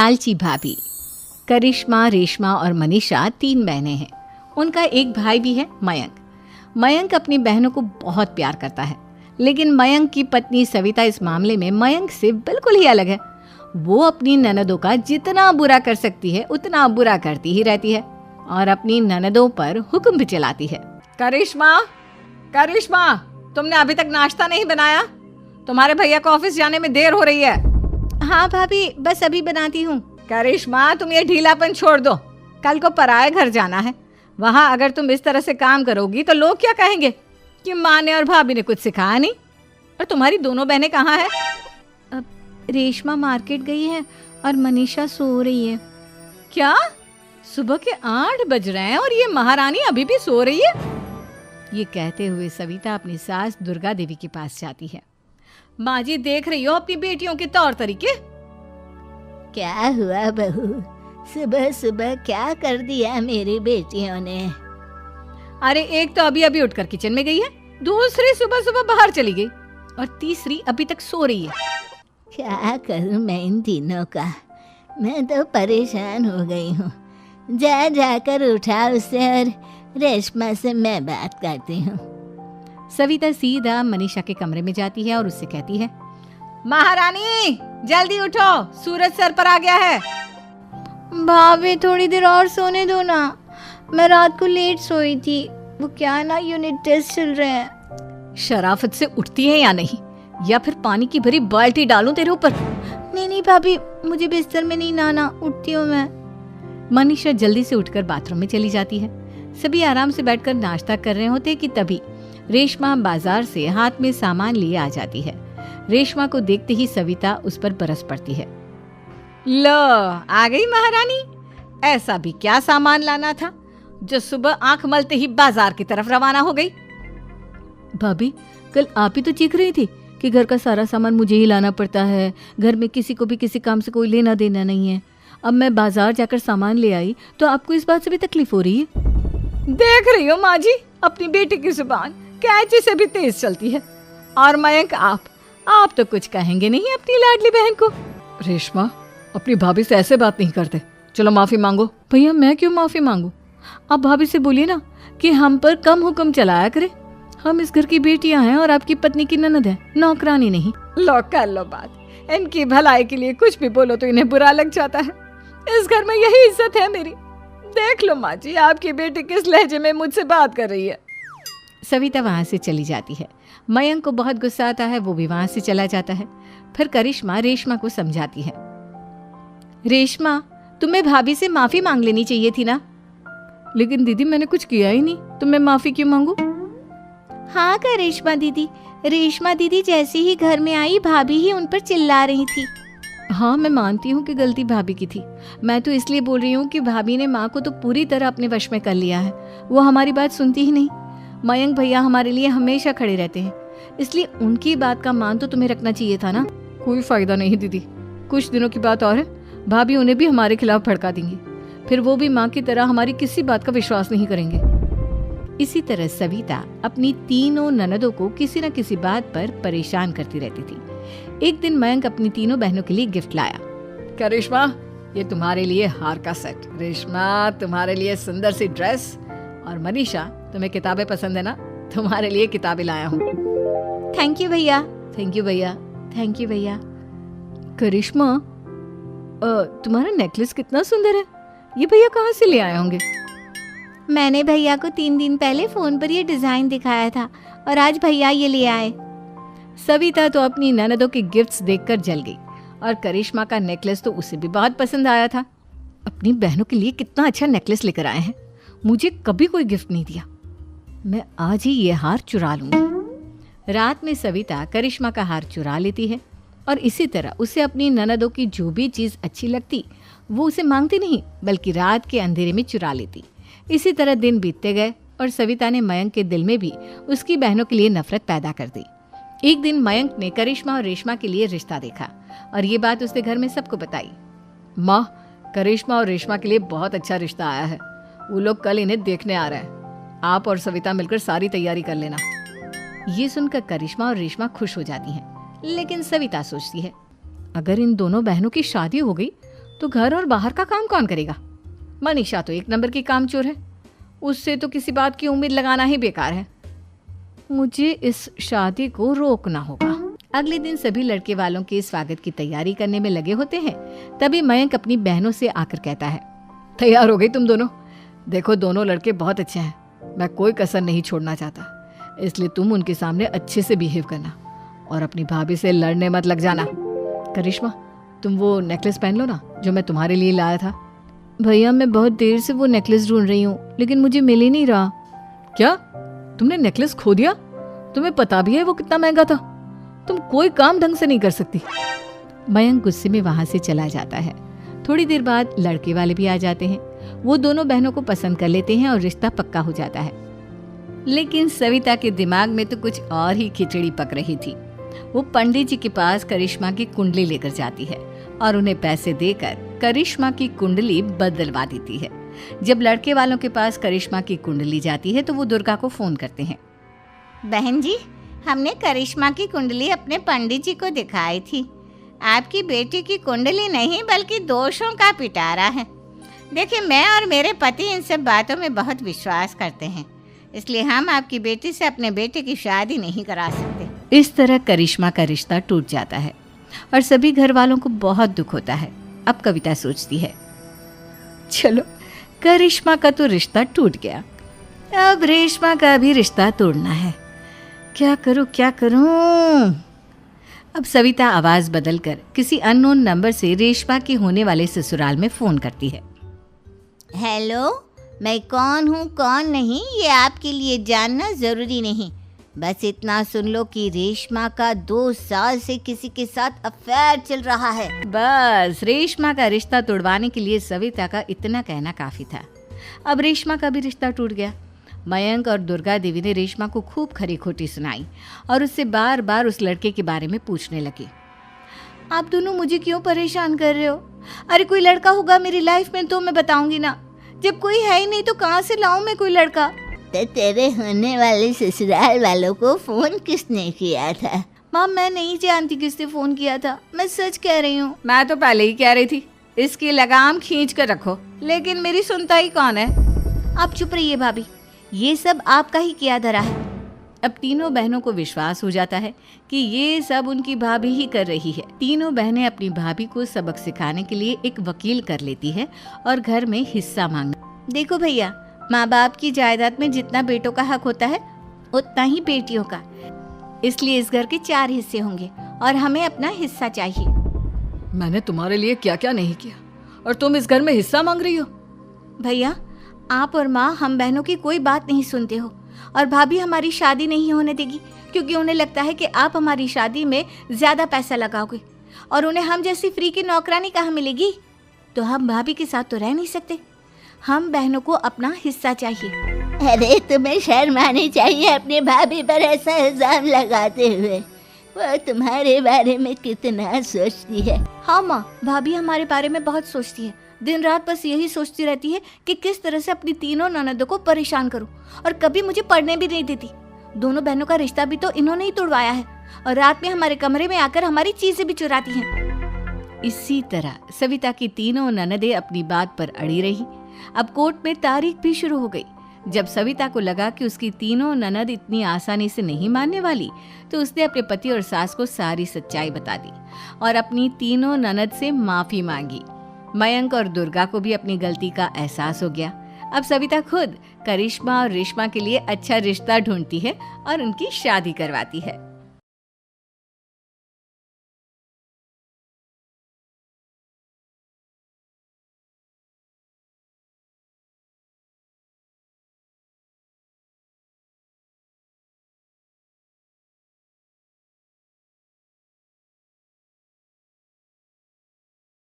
लालची भाभी। करिश्मा, रेशमा और मनीषा 3 बहनें हैं। उनका एक भाई भी है, मयंक। मयंक अपनी बहनों को बहुत प्यार करता है, लेकिन मयंक की पत्नी सविता इस मामले में मयंक से बिल्कुल ही अलग है। वो अपनी ननदों का जितना बुरा कर सकती है उतना बुरा करती ही रहती है और अपनी ननदों पर हुक्म भी चलाती है। करिश्मा, करिश्मा, तुमने अभी तक नाश्ता नहीं बनाया? तुम्हारे भैया को ऑफिस जाने में देर हो रही है। हाँ भाभी, बस अभी बनाती हूँ। करिश्मा, तुम ये ढीलापन छोड़ दो। कल को पराए घर जाना है। वहाँ अगर तुम इस तरह से काम करोगी तो लोग क्या कहेंगे कि माँ ने और भाभी ने कुछ सिखाया नहीं। और तुम्हारी दोनों बहनें कहाँ हैं? अब रेशमा मार्केट गई है और मनीषा सो रही है। क्या? सुबह के 8 बज रहे हैं और ये महारानी अभी भी सो रही है? ये कहते हुए सविता अपनी सास दुर्गा देवी के पास जाती है। माँ जी, देख रही हो अपनी बेटियों के तौर तरीके? क्या हुआ बहू, सुबह सुबह क्या कर दिया मेरी बेटियों ने? अरे एक तो अभी अभी उठकर किचन में गई है, दूसरी सुबह सुबह बाहर चली गई और तीसरी अभी तक सो रही है। क्या करूं मैं इन तीनों का, मैं तो परेशान हो गई हूँ। जा जाकर उठा उसे और रेशमा से मैं बात करती हूँ। सविता सीधा मनीषा के कमरे में जाती है और उससे कहती है, महारानी जल्दी उठो, सूरज सर पर आ गया है। भाभी थोड़ी देर और सोने दो ना, मैं रात को लेट सोई थी। वो क्या ना, यूनिट टेस्ट चल रहे हैं। शराफत से उठती है या नहीं, या फिर पानी की भरी बाल्टी डालूं तेरे ऊपर? नहीं भाभी, मुझे बिस्तर में नहीं नहाना, उठती हूँ मैं। मनीषा जल्दी से उठकर बाथरूम में चली जाती है। सभी आराम से बैठकर नाश्ता कर रहे होते कि तभी रेशमा बाजार से हाथ में सामान लिए आ जाती है। रेशमा को देखते ही सविता उस पर बरस पड़ती है। लो, आ गई महारानी। ऐसा भी क्या सामान लाना था जो सुबह आंख मलते ही बाजार की तरफ रवाना हो गई? भाभी, कल आप ही तो चीख रही थी कि घर का सारा सामान मुझे ही लाना पड़ता है, घर में किसी को भी किसी काम से कोई लेना देना नहीं है। अब मैं बाजार जाकर सामान ले आई तो आपको इस बात से भी तकलीफ हो रही है? देख रही हो माँ जी, अपनी बेटी की जुबान कैंची से भी तेज चलती है। और मयंक, आप तो कुछ कहेंगे नहीं अपनी लाडली बहन को। रेशमा, अपनी भाभी से ऐसे बात नहीं करते। चलो माफी मांगो। भैया, मैं क्यों माफी मांगू? आप भाभी से बोलिए ना कि हम पर कम हुक्म चलाया करे। हम इस घर की बेटियां हैं और आपकी पत्नी की ननद है, नौकरानी नहीं। लो कर लो बात। इनकी भलाई के लिए कुछ भी बोलो तो इन्हें बुरा लग जाता है। इस घर में यही इज्जत है मेरी। देख लो माँ जी, आपकी बेटी किस लहजे में मुझसे बात कर रही है। सविता वहां से चली जाती है। मयंक को बहुत गुस्सा आता है, वो भी वहां से चला जाता है। फिर करिश्मा रेशमा को समझाती है, रेशमा, तुम्हें भाभी से माफी मांग लेनी चाहिए थी ना। लेकिन दीदी, मैंने कुछ किया ही नहीं, तो मैं माफी क्यों मांगू? हाँ करिश्मा दीदी, रेशमा दीदी जैसे ही घर में आई भाभी ही उन पर चिल्ला रही थी। हाँ, मैं मानती हूँ कि गलती भाभी की थी। मैं तो इसलिए बोल रही हूँ कि भाभी ने माँ को तो पूरी तरह अपने वश में कर लिया है। वो हमारी बात सुनती ही नहीं। मयंक भैया हमारे लिए हमेशा खड़े रहते हैं, इसलिए उनकी बात का मान तो तुम्हें रखना चाहिए था ना। कोई फायदा नहीं दीदी, कुछ दिनों की बात और है, भाभी उन्हें भी हमारे खिलाफ भड़का देंगी। फिर वो भी माँ की तरह हमारी किसी बात का विश्वास नहीं करेंगे। इसी तरह सविता अपनी तीनों ननदों को किसी न किसी बात पर परेशान करती रहती थी। एक दिन मयंक अपनी तीनों बहनों के लिए गिफ्ट लाया। क्या रेशमा, ये तुम्हारे लिए हार का सेट। रेशमा, तुम्हारे लिए सुंदर सी ड्रेस। और मनीषा, तुम्हें किताबें पसंद है ना, तुम्हारे लिए किताबें लाया हूँ। थैंक यू भैया। थैंक यू भैया। थैंक यू भैया। करिश्मा, तुम्हारा नेकलेस कितना सुंदर है। ये भैया कहाँ से ले आए होंगे? मैंने भैया को 3 दिन पहले फोन पर ये डिजाइन दिखाया था और आज भैया ये ले आए। सविता तो अपनी ननदों के गिफ्ट्स देखकर जल गई और करिश्मा का नेकलेस तो उसे भी बहुत पसंद आया था। अपनी बहनों के लिए कितना अच्छा नेकलेस लेकर आए हैं, मुझे कभी कोई गिफ्ट नहीं दिया। मैं आज ही ये हार चुरा लूंगी। रात में सविता करिश्मा का हार चुरा लेती है और इसी तरह उसे अपनी ननदों की जो भी चीज़ अच्छी लगती वो उसे मांगती नहीं, बल्कि रात के अंधेरे में चुरा लेती। इसी तरह दिन बीतते गए और सविता ने मयंक के दिल में भी उसकी बहनों के लिए नफरत पैदा कर दी। एक दिन मयंक ने करिश्मा और रेशमा के लिए रिश्ता देखा और ये बात उसने घर में सबको बताई। माँ, करिश्मा और रेशमा के लिए बहुत अच्छा रिश्ता आया है। वो लोग कल इन्हें देखने आ रहे हैं। आप और सविता मिलकर सारी तैयारी कर लेना। ये सुनकर करिश्मा और रेशमा खुश हो जाती हैं, लेकिन सविता सोचती है, अगर इन दोनों बहनों की शादी हो गई तो घर और बाहर का काम कौन करेगा? मनीषा तो एक नंबर की कामचोर है, उससे तो किसी बात की उम्मीद लगाना ही बेकार है। मुझे इस शादी को रोकना होगा। अगले दिन सभी लड़के वालों के स्वागत की तैयारी करने में लगे होते हैं। तभी मयंक अपनी बहनों से आकर कहता है, तैयार हो गई तुम दोनों? देखो दोनों लड़के बहुत अच्छे हैं, मैं कोई कसर नहीं छोड़ना चाहता, इसलिए तुम उनके सामने अच्छे से बिहेव करना और अपनी भाभी से लड़ने मत लग जाना। करिश्मा, तुम वो नेकलेस पहन लो ना जो मैं तुम्हारे लिए लाया था। भैया मैं बहुत देर से वो नेकलेस ढूंढ रही हूँ, लेकिन मुझे मिल ही नहीं रहा। क्या तुमने नेकलेस खो दिया? तुम्हें पता भी है वो कितना महंगा था? तुम कोई काम ढंग से नहीं कर सकती। मयंक गुस्से में वहां से चला जाता है। थोड़ी देर बाद लड़के वाले भी आ जाते हैं। वो दोनों बहनों को पसंद कर लेते हैं और रिश्ता पक्का हो जाता है। लेकिन सविता के दिमाग में तो कुछ और ही खिचड़ी पक रही थी। वो पंडित जी के पास करिश्मा की कुंडली लेकर जाती है और उन्हें पैसे देकर करिश्मा की कुंडली बदलवा देती है। जब लड़के वालों के पास करिश्मा की कुंडली जाती है तो वो दुर्गा को फोन करते हैं। बहन जी, हमने करिश्मा की कुंडली अपने पंडित जी को दिखाई थी। आपकी बेटी की कुंडली नहीं बल्कि दोषों का पिटारा है। देखिए, मैं और मेरे पति इन सब बातों में बहुत विश्वास करते हैं, इसलिए हम आपकी बेटी से अपने बेटे की शादी नहीं करा सकते। इस तरह करिश्मा का रिश्ता टूट जाता है और सभी घर वालों को बहुत दुख होता है। अब कविता सोचती है, चलो करिश्मा का तो रिश्ता टूट गया, अब रेशमा का भी रिश्ता तोड़ना है। क्या करूं? अब सविता आवाज बदलकर किसी अननोन नंबर से रेशमा के होने वाले ससुराल में फोन करती है। हेलो, मैं कौन हूँ कौन नहीं ये आपके लिए जानना ज़रूरी नहीं, बस इतना सुन लो कि रेशमा का 2 साल से किसी के साथ अफेयर चल रहा है। बस रेशमा का रिश्ता तोड़वाने के लिए सविता का इतना कहना काफी था। अब रेशमा का भी रिश्ता टूट गया। मयंक और दुर्गा देवी ने रेशमा को खूब खरी खोटी सुनाई और उससे बार बार उस लड़के के बारे में पूछने लगे। आप दोनों मुझे क्यों परेशान कर रहे हो? अरे कोई लड़का होगा मेरी लाइफ में तो मैं बताऊंगी ना, जब कोई है ही नहीं तो कहाँ से लाऊं मैं कोई लड़का? तो तेरे होने वाले ससुराल वालों को फोन किसने किया था? माँ मैं नहीं जानती किसने फोन किया था, मैं सच कह रही हूँ। मैं तो पहले ही कह रही थी इसकी लगाम खींच कर रखो, लेकिन मेरी सुनता ही कौन है। आप चुप रहिए भाभी, ये सब आपका ही किया धरा है। अब तीनों बहनों को विश्वास हो जाता है कि ये सब उनकी भाभी ही कर रही है। तीनों बहनें अपनी भाभी को सबक सिखाने के लिए एक वकील कर लेती है और घर में हिस्सा मांगना। देखो भैया, माँ बाप की जायदाद में जितना बेटों का हक होता है उतना ही बेटियों का, इसलिए इस घर के 4 हिस्से होंगे और हमें अपना हिस्सा चाहिए। मैंने तुम्हारे लिए क्या क्या नहीं किया और तुम इस घर में हिस्सा मांग रही हो? भैया, आप और माँ हम बहनों की कोई बात नहीं सुनते हो और भाभी हमारी शादी नहीं होने देगी क्योंकि उन्हें लगता है कि आप हमारी शादी में ज़्यादा पैसा लगाओगे और उन्हें हम जैसी फ्री की नौकरानी कहाँ मिलेगी। तो हम भाभी के साथ तो रह नहीं सकते, हम बहनों को अपना हिस्सा चाहिए। अरे तुम्हें शर्म आनी चाहिए अपने भाभी पर ऐसा इल्जाम लगाते हुए। वो तुम्हारे बारे में कितना सोचती है। हाँ माँ, भाभी हमारे बारे में बहुत सोचती है, दिन रात बस यही सोचती रहती है कि किस तरह से अपनी तीनों ननदों को परेशान करूं और कभी मुझे पढ़ने भी नहीं देती। दोनों बहनों का रिश्ता भी तो इन्होंने ही तोड़वाया है और रात में हमारे कमरे में आकर हमारी चीजें भी चुराती हैं। इसी तरह सविता की तीनों ननदें अपनी बात पर अड़ी रही। अब कोर्ट में तारीख भी शुरू हो गई। जब सविता को लगा कि उसकी तीनों ननद इतनी आसानी से नहीं मानने वाली, तो उसने अपने पति और सास को सारी सच्चाई बता दी और अपनी तीनों ननद से माफी मांगी। मयंक और दुर्गा को भी अपनी गलती का एहसास हो गया। अब सविता खुद करिश्मा और रेशमा के लिए अच्छा रिश्ता ढूंढती है और उनकी शादी करवाती है।